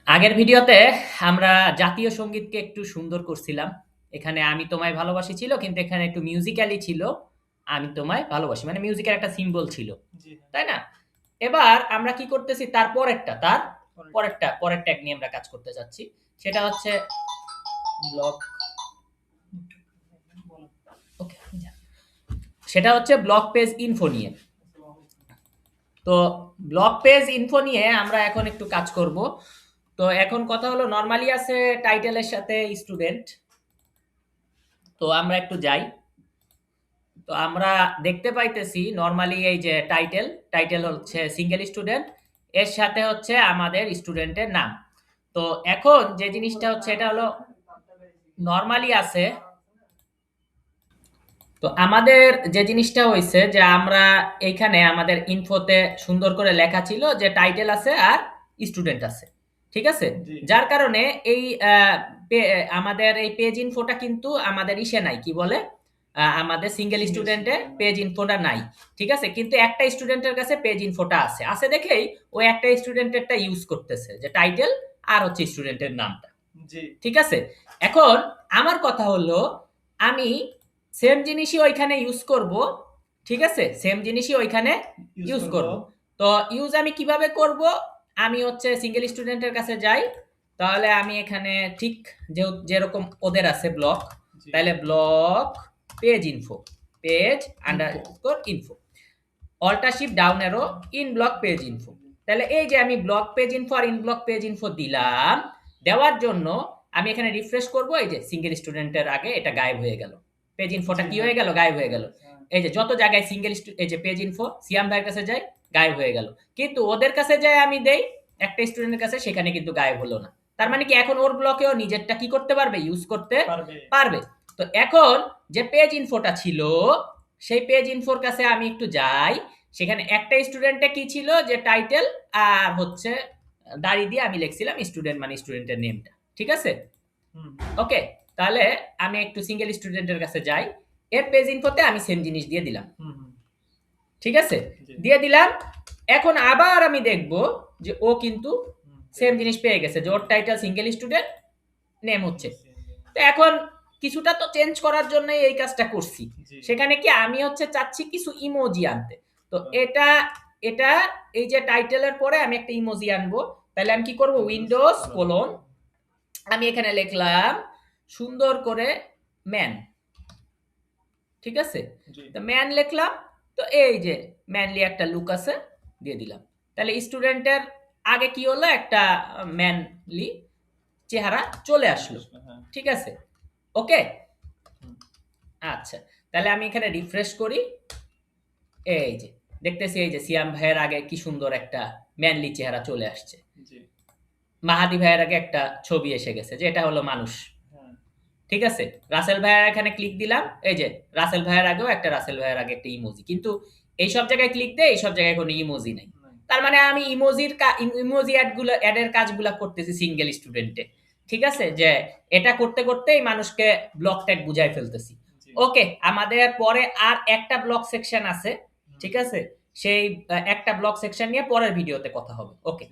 আগের ভিডিওতে আমরা জাতীয় সঙ্গীতকে একটু সুন্দর করছিলাম। এখানে আমি তোমায় ভালোবাসি ছিল, কিন্তু এখানে একটু মিউজিক্যালি ছিল আমি তোমায় ভালোবাসি। মানে মিউজিকের একটা সিম্বল ছিল। জি হ্যাঁ। তাই না? এবার আমরা কি করতেছি, তার পরেরটা। পরের ট্যাগ নিয়ে আমরা কাজ করতে যাচ্ছি। সেটা হচ্ছে ব্লক বলো। ওকে সেটা হচ্ছে ব্লক পেজ ইনফো নিয়ে। তো ব্লক পেজ ইনফো নিয়ে আমরা এখন একটু কাজ করব। তো এখন কথা হলো, নরমালি আছে টাইটেলের সাথে স্টুডেন্ট। তো আমরা একটু যাই। তো আমরা দেখতে পাইতেছি নরমালি এই যে টাইটেল হচ্ছে সিঙ্গেল স্টুডেন্ট, এর সাথে হচ্ছে আমাদের স্টুডেন্টের নাম। তো এখন যে জিনিসটা হচ্ছে এটা হলো নরমালি আছে। তো আমাদের যে জিনিসটা হয়েছে যে আমরা এইখানে আমাদের ইনফোতে সুন্দর করে লেখা ছিল যে টাইটেল আছে আর স্টুডেন্ট আছে, ঠিক আছে। জি। যার কারণে এই আমাদের এই পেজ ইনফোটা কিন্তু আমাদের ইসে নাই, কি বলে, আমাদের সিঙ্গেল Single স্টুডেন্টের student পেজ ইনফোটা নাই, ঠিক আছে। কিন্তু একটা স্টুডেন্টের কাছে পেজ ইনফোটা আছে, আছে দেখেই ওই একটা স্টুডেন্টেরটা ইউজ করতেছে, যে টাইটেল আর হচ্ছে স্টুডেন্টের নামটা, জি। ঠিক আছে। এখন আমার কথা হলো, আমি সেম জিনিসই ওইখানে ইউজ করব, ঠিক আছে, সেম জিনিসই ওইখানে ইউজ করব। তো ইউজ আমি কিভাবে করব, আমি হচ্ছে সিঙ্গেল স্টুডেন্টের কাছে যাই। তাহলে আমি এখানে ঠিক যেরকম ওদের আছে ব্লক, জি। তাহলে block page underscore info, alter shift down arrow in block page info. তাহলে এই যে আমি ব্লক পেজ ইনফো আর ইন ব্লক পেজ ইনফো দিলাম, দেওয়ার জন্য আমি এখানে রিফ্রেশ করব, এই যে সিঙ্গেল স্টুডেন্টের আগে এটা গায়েব হয়ে গেল, পেজ ইনফোটা কি হয়ে গেল, গায়েব হয়ে গেল। এই যে যত জায়গায় সিঙ্গেল এই যে পেজ ইনফো সিয়াম ভাইয়ের কাছে যাই, গায়েব হয়ে গেল। কিন্তু ওদের কাছে যাই আমি দেই একটা স্টুডেন্টের কাছে, সেখানে কিন্তু গায়েব হলো না। তার মানে কি এখন ওর ব্লকেও নিজেরটা কি করতে পারবে, ইউজ করতে পারবে। তো এখন যে পেজ ইনফোটা ছিল, সেই পেজ ইনফোর কাছে আমি একটু যাই। সেখানে একটা স্টুডেন্টে কি ছিল, যে টাইটেল আর হচ্ছে দাড়ি দিয়ে আমি লিখছিলাম স্টুডেন্ট, মানে স্টুডেন্টের নেমটা, ঠিক আছে। ওকে, তাহলে আমি একটু সিঙ্গেল স্টুডেন্টের কাছে যাই, এর পেজ ইনফোতে আমি সেম জিনিস দিয়ে দিলাম, ঠিক আছে, দিয়ে দিলাম। এখন আবার আমি দেখব যে ও কিন্তু সেম জিনিস পেয়ে গেছে, যে ওর টাইটেল সিঙ্গেল স্টুডেন্ট, নেম হচ্ছে। তো এখন কিছুটা তো চেঞ্জ করার জন্য এই কাজটা করছি। সেখানে কি আমি হচ্ছে চাচ্ছি কিছু ইমোজি আনতে। তো এটা এটা এই যে টাইটেলের পরে আমি একটা ইমোজি আনবো। তাহলে আমি কি করব, উইন্ডোজ কোলন, আমি এখানে লিখলাম সুন্দর করে ম্যান, ঠিক আছে। তো ম্যান লিখলাম। তো এই যে ম্যানলি একটা লুক আছে, দিয়ে দিলাম। তাহলে স্টুডেন্টের আগে কি হলো, একটা ম্যানলি চেহারা চলে আসলো, ঠিক আছে। ওকে, আচ্ছা, তাহলে আমি এখানে রিফ্রেশ করি। এই যে দেখতেছি, এই যে সিয়াম ভাইয়ের আগে কি সুন্দর একটা ম্যানলি চেহারা চলে আসছে। মাহাদি ভাইয়ের আগে একটা ছবি এসে গেছে, যে এটা হলো মানুষ, ঠিক আছে। রাসেল ভাইয়ের এখানে ক্লিক দিলাম, এই যে রাসেল ভাইয়ের আগেও একটা, রাসেল ভাইয়ের আগে একটা ইমোজি, কিন্তু এই সব জায়গায় ক্লিক দেয়, এই সব জায়গায় কোনো ইমোজি নাই। তার মানে আমি ইমোজি অ্যাডের কাজগুলো করতেছি সিঙ্গেল স্টুডেন্টে, ঠিক আছে, যে এটা করতে করতেই মানুষকে ব্লক ট্যাগ বুঝাই ফেলতেছি। ওকে, আমাদের পরে আর একটা ব্লক সেকশন আছে, ঠিক আছে। সেই একটা ব্লক সেকশন নিয়ে পরের ভিডিওতে কথা হবে। ওকে।